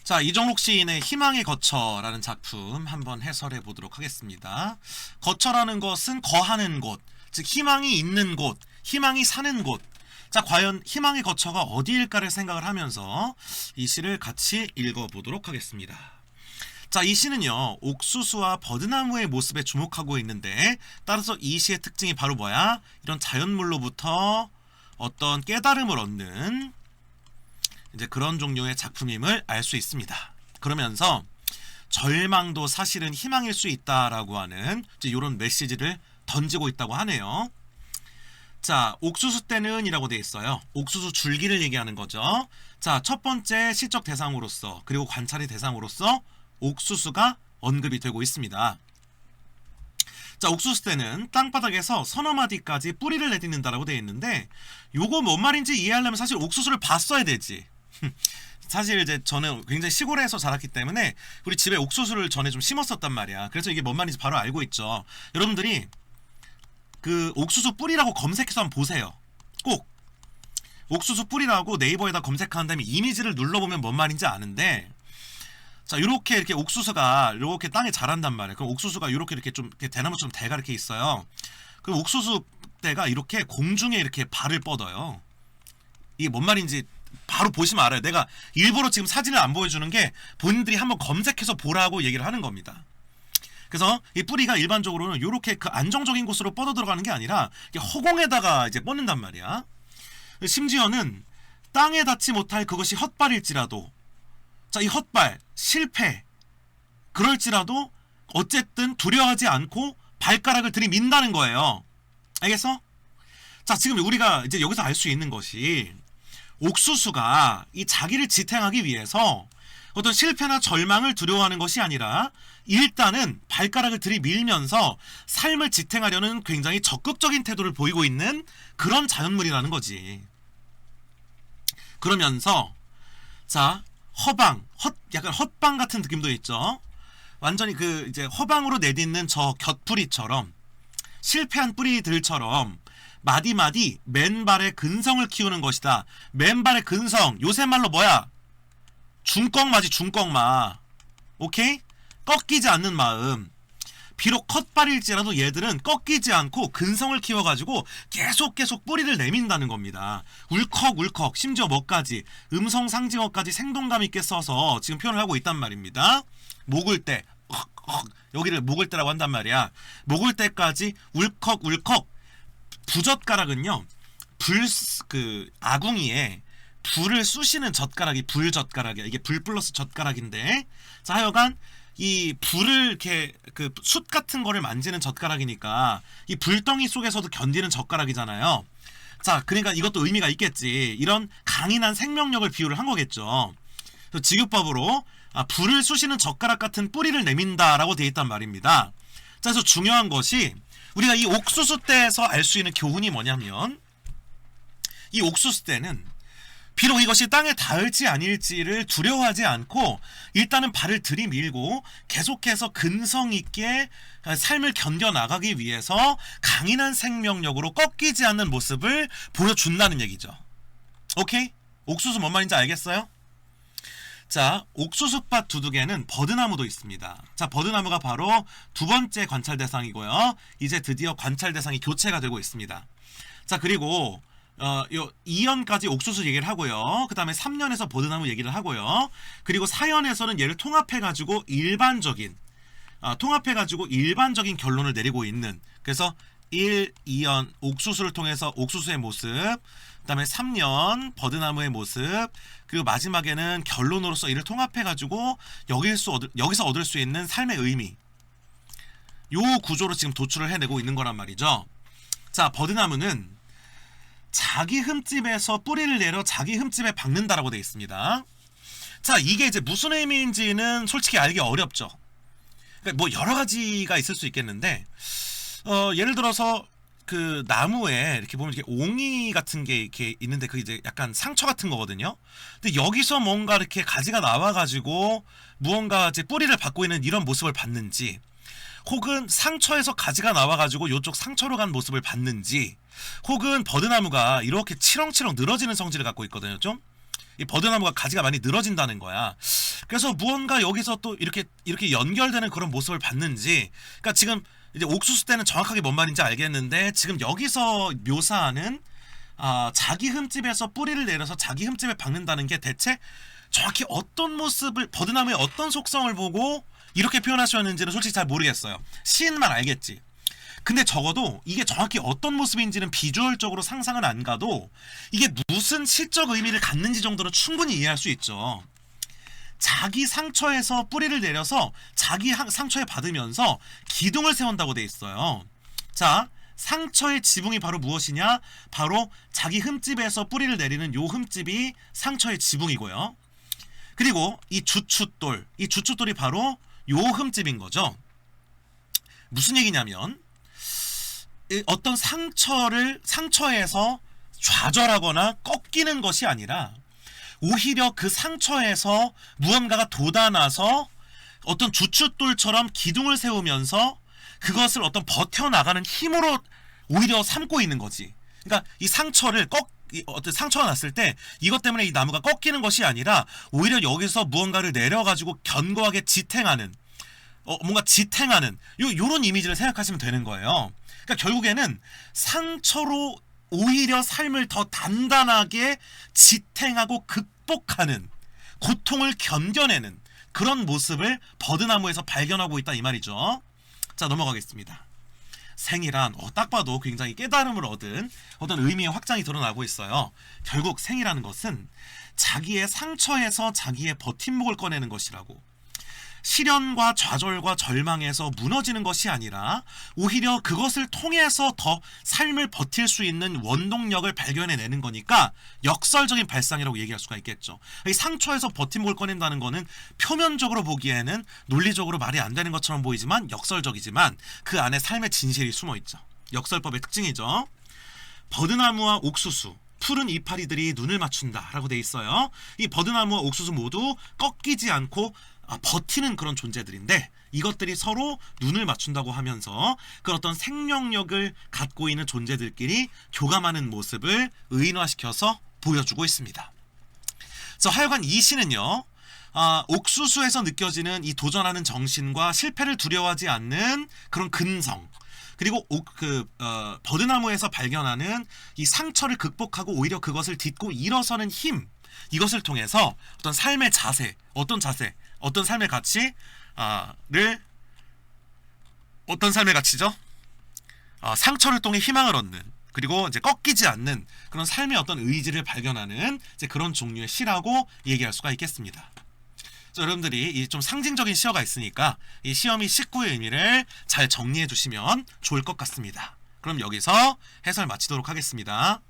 자, 이정록 시인의 희망의 거처라는 작품 한번 해설해 보도록 하겠습니다. 거처라는 것은 거하는 곳, 즉 희망이 있는 곳, 희망이 사는 곳. 자, 과연 희망의 거처가 어디일까를 생각을 하면서 이 시를 같이 읽어보도록 하겠습니다. 자, 이 시는요, 옥수수와 버드나무의 모습에 주목하고 있는데, 따라서 이 시의 특징이 바로 뭐야? 이런 자연물로부터 어떤 깨달음을 얻는 이제 그런 종류의 작품임을 알 수 있습니다. 그러면서 절망도 사실은 희망일 수 있다라고 하는 이런 메시지를 던지고 있다고 하네요. 자, 옥수수 때는 이라고 되어 있어요. 옥수수 줄기를 얘기하는 거죠. 자, 첫 번째 시적 대상으로서 그리고 관찰의 대상으로서 옥수수가 언급이 되고 있습니다. 자, 옥수수 때는 땅바닥에서 서너 마디까지 뿌리를 내딛는다라고 되어 있는데, 요거 뭔 말인지 이해하려면 사실 옥수수를 봤어야 되지. 사실 이제 저는 굉장히 시골에서 자랐기 때문에 우리 집에 옥수수를 전에 좀 심었었단 말이야. 그래서 이게 뭔 말인지 바로 알고 있죠. 여러분들이 그 옥수수 뿌리라고 검색해서 한번 보세요. 꼭 옥수수 뿌리라고 네이버에다 검색한 다음에 이미지를 눌러보면 뭔 말인지 아는데, 자, 이렇게 옥수수가 이렇게 땅에 자란단 말이에요. 그럼 옥수수가 이렇게 좀 이렇게 대나무처럼 대가 이렇게 있어요. 그럼 옥수수 때가 이렇게 공중에 이렇게 발을 뻗어요. 이게 뭔 말인지 바로 보시면 알아요. 내가 일부러 지금 사진을 안 보여주는 게 본인들이 한번 검색해서 보라고 얘기를 하는 겁니다. 그래서 이 뿌리가 일반적으로는 이렇게 그 안정적인 곳으로 뻗어 들어가는 게 아니라 허공에다가 이제 뻗는단 말이야. 심지어는 땅에 닿지 못할 그것이 헛발일지라도, 자, 이 헛발 실패 그럴지라도 어쨌든 두려워하지 않고 발가락을 들이민다는 거예요. 알겠어? 자, 지금 우리가 이제 여기서 알 수 있는 것이, 옥수수가 이 자기를 지탱하기 위해서 어떤 실패나 절망을 두려워하는 것이 아니라 일단은 발가락을 들이밀면서 삶을 지탱하려는 굉장히 적극적인 태도를 보이고 있는 그런 자연물이라는 거지. 그러면서 자, 약간 헛방 같은 느낌도 있죠. 완전히 그 이제 허방으로 내딛는 저 곁뿌리처럼, 실패한 뿌리들처럼 마디마디 맨발의 근성을 키우는 것이다. 맨발의 근성, 요새 말로 뭐야? 중꺽마지, 중꺽마. 오케이? 꺾이지 않는 마음. 비록 컷발일지라도 얘들은 꺾이지 않고 근성을 키워가지고 계속 뿌리를 내민다는 겁니다. 울컥울컥, 심지어 뭐까지, 음성상징어까지 생동감 있게 써서 지금 표현을 하고 있단 말입니다. 목을 때, 여기를 목을 때라고 한단 말이야. 목을 때까지 울컥울컥. 부젓가락은요, 아궁이에 불을 쑤시는 젓가락이 불젓가락이야. 이게 불 플러스 젓가락인데, 자, 하여간 이 불을 이렇게 그 숯 같은 거를 만지는 젓가락이니까 이 불덩이 속에서도 견디는 젓가락이잖아요. 자, 그러니까 이것도 의미가 있겠지. 이런 강인한 생명력을 비유를 한 거겠죠. 그래서 직유법으로 불을 쑤시는 젓가락 같은 뿌리를 내민다라고 되어 있단 말입니다. 자, 그래서 중요한 것이, 우리가 이 옥수수 때에서 알 수 있는 교훈이 뭐냐면, 이 옥수수 때는 비록 이것이 땅에 닿을지 아닐지를 두려워하지 않고 일단은 발을 들이밀고 계속해서 근성 있게 삶을 견뎌나가기 위해서 강인한 생명력으로 꺾이지 않는 모습을 보여준다는 얘기죠. 오케이? 옥수수 뭔 말인지 알겠어요? 자, 옥수수밭 두둑에는 버드나무도 있습니다. 자, 버드나무가 바로 두 번째 관찰 대상이고요. 이제 드디어 관찰 대상이 교체가 되고 있습니다. 자, 그리고 요 2연까지 옥수수 얘기를 하고요. 그 다음에 3년에서 버드나무 얘기를 하고요. 그리고 4연에서는 얘를 통합해가지고 일반적인 결론을 내리고 있는, 그래서 1, 2연 옥수수를 통해서 옥수수의 모습, 그 다음에 3년 버드나무의 모습, 그리고 마지막에는 결론으로서 이를 통합해가지고 여기서 얻을 수 있는 삶의 의미, 요 구조로 지금 도출을 해내고 있는 거란 말이죠. 자, 버드나무는 자기 흠집에서 뿌리를 내려 자기 흠집에 박는다라고 되어 있습니다. 자, 이게 이제 무슨 의미인지는 솔직히 알기 어렵죠. 그러니까 뭐 여러 가지가 있을 수 있겠는데, 예를 들어서 그 나무에 이렇게 보면 이렇게 옹이 같은 게 이렇게 있는데, 그게 이제 약간 상처 같은 거거든요. 근데 여기서 뭔가 이렇게 가지가 나와가지고 무언가 이제 뿌리를 받고 있는 이런 모습을 봤는지, 혹은 상처에서 가지가 나와가지고 이쪽 상처로 간 모습을 봤는지, 혹은 버드나무가 이렇게 치렁치렁 늘어지는 성질을 갖고 있거든요. 좀 이 버드나무가 가지가 많이 늘어진다는 거야. 그래서 무언가 여기서 또 이렇게 연결되는 그런 모습을 봤는지, 그러니까 지금 이제 옥수수 때는 정확하게 뭔 말인지 알겠는데 지금 여기서 묘사하는 자기 흠집에서 뿌리를 내려서 자기 흠집에 박는다는 게 대체 정확히 어떤 모습을, 버드나무의 어떤 속성을 보고 이렇게 표현하셨는지는 솔직히 잘 모르겠어요. 시인만 알겠지. 근데 적어도 이게 정확히 어떤 모습인지는 비주얼적으로 상상은 안 가도 이게 무슨 시적 의미를 갖는지 정도는 충분히 이해할 수 있죠. 자기 상처에서 뿌리를 내려서 자기 상처에 받으면서 기둥을 세운다고 돼 있어요. 자, 상처의 지붕이 바로 무엇이냐? 바로 자기 흠집에서 뿌리를 내리는 요 흠집이 상처의 지붕이고요. 그리고 이 주춧돌이 바로 요 흠집인 거죠. 무슨 얘기냐면 어떤 상처에서 좌절하거나 꺾이는 것이 아니라 오히려 그 상처에서 무언가가 돋아나서 어떤 주춧돌처럼 기둥을 세우면서 그것을 어떤 버텨나가는 힘으로 오히려 삼고 있는 거지. 그러니까 이 어떤 상처가 났을 때 이것 때문에 이 나무가 꺾이는 것이 아니라 오히려 여기서 무언가를 내려가지고 견고하게 지탱하는, 뭔가 지탱하는 요런 이미지를 생각하시면 되는 거예요. 그러니까 결국에는 상처로 오히려 삶을 더 단단하게 지탱하고 극복하는, 고통을 견뎌내는 그런 모습을 버드나무에서 발견하고 있다 이 말이죠. 자, 넘어가겠습니다. 생이란 딱 봐도 굉장히 깨달음을 얻은 어떤 의미의 확장이 드러나고 있어요. 결국 생이라는 것은 자기의 상처에서 자기의 버팀목을 꺼내는 것이라고. 시련과 좌절과 절망에서 무너지는 것이 아니라 오히려 그것을 통해서 더 삶을 버틸 수 있는 원동력을 발견해내는 거니까 역설적인 발상이라고 얘기할 수가 있겠죠. 이 상처에서 버팀목을 꺼낸다는 거는 표면적으로 보기에는 논리적으로 말이 안 되는 것처럼 보이지만 역설적이지만 그 안에 삶의 진실이 숨어있죠. 역설법의 특징이죠. 버드나무와 옥수수, 푸른 이파리들이 눈을 맞춘다 라고 돼 있어요. 이 버드나무와 옥수수 모두 꺾이지 않고 버티는 그런 존재들인데 이것들이 서로 눈을 맞춘다고 하면서 그 어떤 생명력을 갖고 있는 존재들끼리 교감하는 모습을 의인화시켜서 보여주고 있습니다. 그래서 하여간 이 시는요, 옥수수에서 느껴지는 이 도전하는 정신과 실패를 두려워하지 않는 그런 근성, 그리고 버드나무에서 발견하는 이 상처를 극복하고 오히려 그것을 딛고 일어서는 힘, 이것을 통해서 어떤 삶의 자세, 어떤 삶의 가치를 어떤 삶의 가치죠? 상처를 통해 희망을 얻는, 그리고 이제 꺾이지 않는 그런 삶의 어떤 의지를 발견하는 이제 그런 종류의 시라고 얘기할 수가 있겠습니다. 여러분들이 이 좀 상징적인 시어가 있으니까 이 시어미 식구의 의미를 잘 정리해 주시면 좋을 것 같습니다. 그럼 여기서 해설 마치도록 하겠습니다.